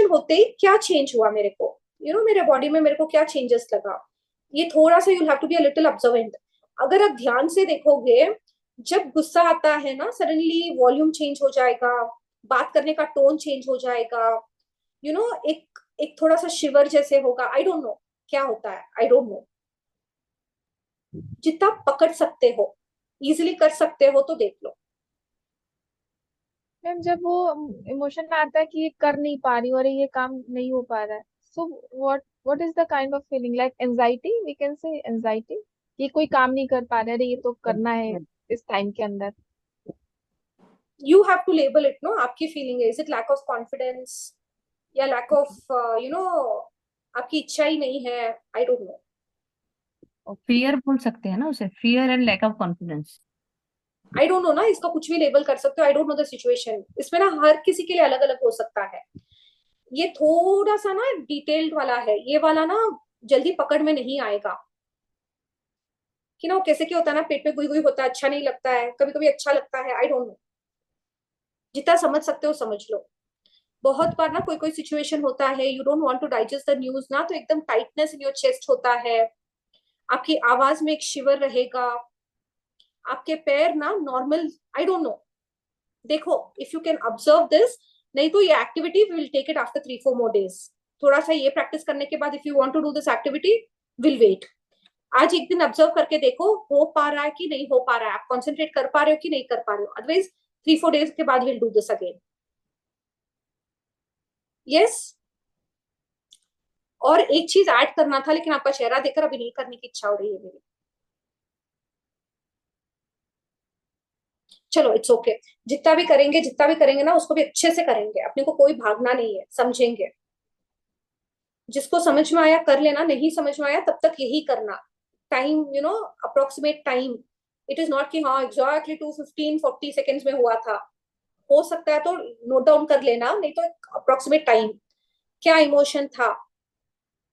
होते ही क्या चेंज हुआ मेरे को, मेरे बॉडी में मेरे को क्या चेंजेस लगा। ये थोड़ा सा you have to be a little observant. अगर आप ध्यान से देखोगे, जब गुस्सा आता है ना, सडनली वॉल्यूम चेंज हो जाएगा, बात करने का टोन चेंज हो जाएगा, एक थोड़ा सा शिवर जैसे होगा। आई डोंट नो क्या होता है, आई डोंट नो। जितना पकड़ सकते हो, इजिली कर सकते हो तो देख लो। मैम जब वो इमोशन आता है कि ये कर नहीं पा रही और ये काम नहीं हो पा रहा है, so what is the kind of feeling, like anxiety, we can say anxiety, ये कोई काम नहीं कर पा रहा है, अरे ये तो करना है इस टाइम के अंदर। You have to label it, no आपकी फीलिंग है। Is it lack of confidence या लैक ऑफ आपकी इच्छा ही नहीं है? I don't no. फियर बोल सकते हैं ना उसे, fear and lack of confidence. I don't know ना, इसका कुछ भी लेबल कर सकते हो। I don't know the situation. इसमें ना हर किसी के लिए अलग अलग हो सकता है। ये थोड़ा सा ना डिटेल्ड वाला है, ये वाला ना जल्दी पकड़ में नहीं आएगा कि वो कैसे क्या होता है ना, पेट में गुई गुई होता है, अच्छा नहीं लगता है, कभी कभी अच्छा लगता है। आई डोंट नो, जितना समझ सकते हो समझ लो। बहुत बार ना कोई कोई सिचुएशन होता है, you don't want to digest the news ना, तो एकदम टाइटनेस इन योर चेस्ट होता है, आपकी आवाज में एक शिवर रहेगा, आपके पैर ना नॉर्मल, आई डोंट नो। देखो if you can observe this, नहीं तो ये activity will take it after 3-4 more days। थोड़ा सा ये प्रैक्टिस करने के बाद if you want to do this activity, will wait. आज एक दिन ऑब्जर्व करके देखो हो पा रहा है कि नहीं हो पा रहा है, आप कॉन्सेंट्रेट कर पा रहे हो कि नहीं कर पा रहे हो। अदरवाइज 3-4 days के बाद will do this again. Yes. और एक चीज ऐड करना था, लेकिन आपका चेहरा देखकर अभी नहीं करने की इच्छा हो रही है मेरी। चलो इट्स ओके, जितना भी करेंगे ना उसको भी अच्छे से करेंगे, अपने को कोई भागना नहीं है, समझेंगे। जिसको समझ में आया कर लेना, नहीं समझ में आया तब तक यही करना। Time approximate time, it is not कि हाँ एग्जैक्टली 2:15-40 सेकेंड्स में हुआ था। हो सकता है तो नोट डाउन कर लेना, नहीं तो अप्रोक्सीमेट टाइम। क्या इमोशन था,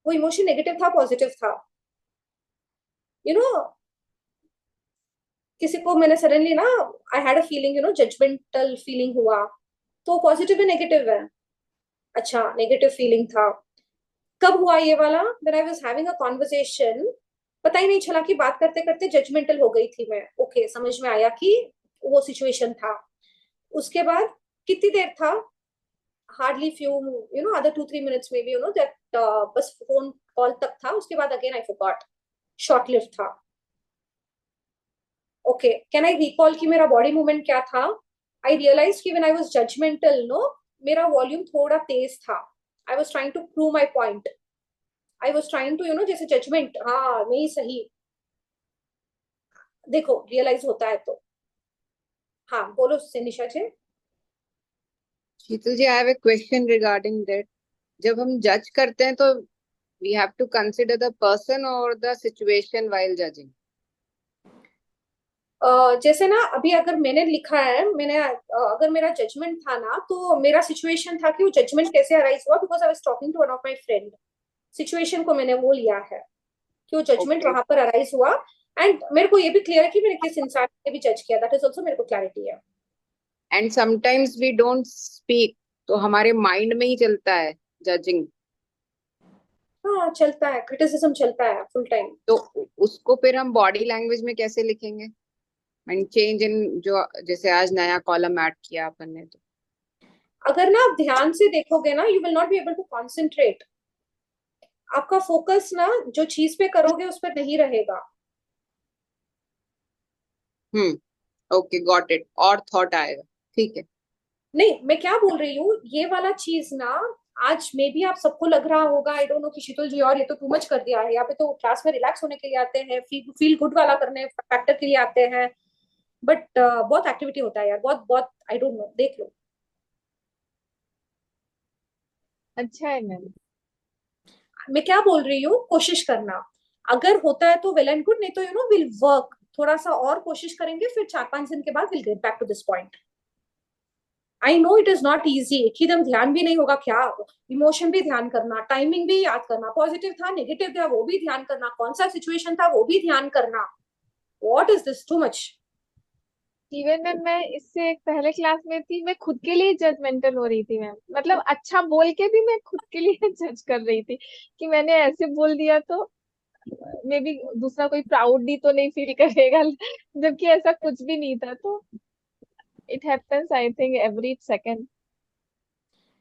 वो इमोशन नेगेटिव था पॉजिटिव था? यू नो किसी को मैंने सडनली ना I had a feeling, judgmental feeling हुआ, तो पॉजिटिव है नेगेटिव है? अच्छा नेगेटिव फीलिंग था। कब हुआ ये वाला? When I was having a conversation, पता ही नहीं चला कि बात करते करते जजमेंटल हो गई थी मैं। ओके समझ में आया कि वो सिचुएशन था। उसके बाद कितनी देर था? हार्डली फ्यू अदर 2-3 मिनट्स में भी दैट, बस फोन कॉल तक था। उसके बाद again I forgot, short live था। ओके कैन आई रिकॉल कि मेरा बॉडी मूवमेंट क्या था? आई रियलाइज कि व्हेन आई वाज जजमेंटल मेरा वॉल्यूम थोड़ा तेज था। I was trying to prove my point, I was trying to जैसे जजमेंट, हाँ नहीं सही। देखो रियलाइज होता है तो। हाँ बोलो से Nisha ji. Sheetal ji, I have a question regarding that. जब हम जज करते हैं तो we have to consider the person और द सिचुएशन व्हाइल जजिंग। जैसे ना अभी अगर मैंने लिखा है, अगर मेरा जजमेंट था ना, तो मेरा सिचुएशन था कि वो जजमेंट कैसे अराइज हुआ, because I was talking to one of my friend. Situation को मैंने वो लिया है कि वो जजमेंट वहां पर अराइज हुआ। एंड मेरे को ये भी क्लियर है कि मैंने किस इंसान ने भी जज किया, दैट इज ऑल्सो मेरे को क्लैरिटी है। And sometimes we don't speak, तो हमारे माइंड में ही चलता है जजिंग। हाँ चलता है, क्रिटिसिज्म चलता है फुल टाइम। तो उसको फिर हम बॉडी लैंग्वेज में कैसे लिखेंगे? एंड चेंज इन, जो जैसे आज नया कॉलम ऐड किया अपन ने, तो अगर ना आप ध्यान से देखोगे ना, you will not be able to concentrate. आपका फोकस ना जो चीज पे करोगे उस पर नहीं रहेगा। Okay got it. और थॉट आएगा, ठीक है। नहीं मैं क्या बोल रही हूँ, ये वाला चीज ना आज मे भी आप सबको लग रहा होगा, आई डोंट नो कि शीतल जी और ये तो टू मच कर दिया है। यहाँ पे तो क्लास में रिलैक्स होने के लिए आते हैं, फील गुड वाला करने फैक्टर के लिए आते हैं, बट बहुत एक्टिविटी होता है यार, बहुत बहुत आई डोंट नो, देख लो। अच्छा है मैम। मैं क्या बोल रही हूँ, कोशिश करना, अगर होता है तो वेल एंड गुड, नहीं तो विल वर्क, थोड़ा सा और कोशिश करेंगे, फिर 4-5 दिन के बाद will get back to this point. I know it is not easy, एक ही दम ध्यान भी नहीं होगा। क्या इमोशन भी ध्यान करना, टाइमिंग भी याद करना, पॉजिटिव था नेगेटिव था वो भी ध्यान करना, कौन सा सिचुएशन था वो भी ध्यान करना। What is this, too much. Even ma'am मैं इससे एक पहले क्लास में थी, मैं खुद के लिए जजमेंटल हो रही थी मैम। मतलब अच्छा बोल के भी मैं खुद के लिए जज कर रही थी कि मैंने ऐसे बोल दिया तो मे बी दूसरा कोई प्राउडली तो नहीं फील करेगा, जबकि ऐसा कुछ भी नहीं था। तो it happens I think every second.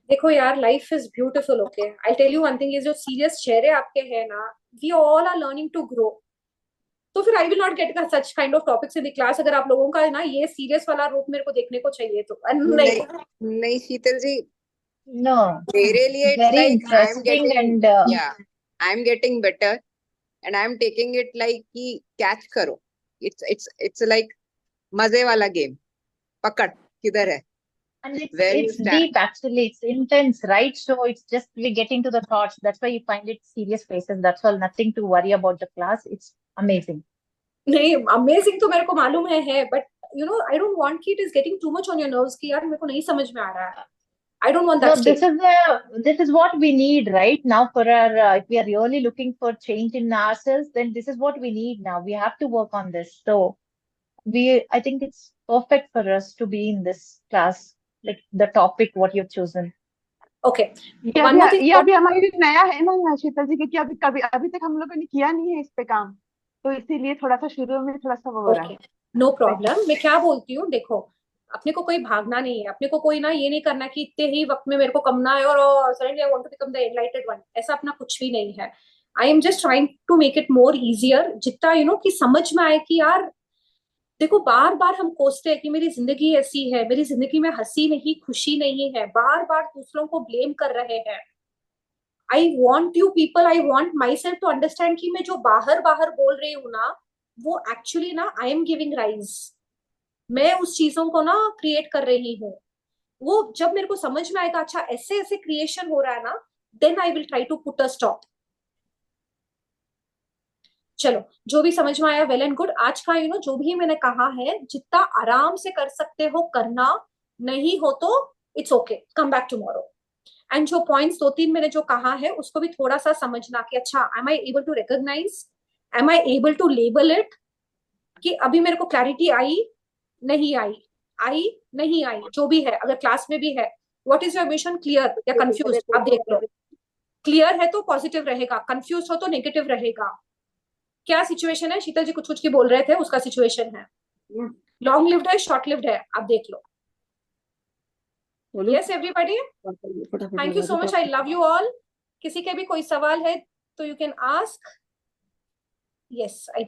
देखो यार life is beautiful, okay I tell you one thing, ये जो सीरियस चेहरे आपके हैं ना, we all are learning to grow. तो फिर I will not get such kind of topics in the class अगर आप लोगों का ना ये सीरियस वाला रूप मेरे को देखने को चाहिए तो। नहीं नहीं शीतल जी, No, मेरे लिए it's very like I am interesting getting, and या I am getting better and I am taking it like कि कैच करो। इट्स लाइक मजे वाला गेम, पकड़ किधर है, where you it's stand. deep actually. It's intense, right? So it's just we get into the thoughts. That's why you find it serious faces. That's all. Nothing to worry about the class. It's amazing. नहीं अमेजिंग तो मेरे को मालूम है, बट आई डोंट वांट कि it is getting too much on your nerves कि यार मेरे को नहीं समझ में आ रहा है। I don't want No, that state. this is what we need right now for our if we are really looking for change in ourselves, then this is what we need now. We have to work on this. So I think it's perfect for us to be in this class, like the topic what you've chosen. Okay ये वन मोर अभी थिंग। हमारे लिए नया है ना शीतल जी, क्योंकि अभी तक हम लोगों ने किया नहीं है इस पे काम, तो इसीलिए थोड़ा सा शुरू में थोड़ा सा वो हो रहा ओके है। No problem. मैं क्या बोलती हूँ, देखो अपने को कोई भागना नहीं है, अपने को कोई ना ये नहीं करना कि इतने ही वक्त में मेरे को कमना है और suddenly I want to become the enlightened one, ऐसा अपना कुछ भी नहीं है। I am just trying to make it more easier, जितना कि समझ में आए कि यार देखो बार बार हम कोसते हैं कि मेरी जिंदगी ऐसी है, मेरी जिंदगी में हंसी नहीं खुशी नहीं है, बार बार दूसरों को ब्लेम कर रहे हैं। I want you people, I want myself to understand कि मैं जो बाहर बाहर बोल रही हूँ ना, वो एक्चुअली ना आई एम गिविंग राइज। मैं उस चीजों को ना क्रिएट कर रही हूँ। वो जब मेरे को समझ में आएगा अच्छा ऐसे ऐसे क्रिएशन हो रहा है ना, then I will try to put a stop. चलो जो भी समझ में आया वेल एंड गुड। आज का जो भी मैंने कहा है जितना आराम से कर सकते हो करना, नहीं हो तो it's okay, come back tomorrow. And जो पॉइंट्स 2-3 मैंने जो कहा है उसको भी थोड़ा सा समझना कि अच्छा am I able to recognise, am I able to label it, कि अभी मेरे को क्लैरिटी आई नहीं आई, जो भी है, अगर क्लास में भी है, what is your mission, clear या कंफ्यूज, आप देख लो। क्लियर है तो पॉजिटिव रहेगा, कंफ्यूज हो तो नेगेटिव रहेगा। क्या सिचुएशन है, शीतल जी कुछ कुछ की बोल रहे थे, उसका सिचुएशन है लॉन्ग लिव्ड है शॉर्ट लिव्ड है, आप देख लो। Yes everybody, thank you so much, I love you all. किसी के भी कोई सवाल है तो you can ask. Yes I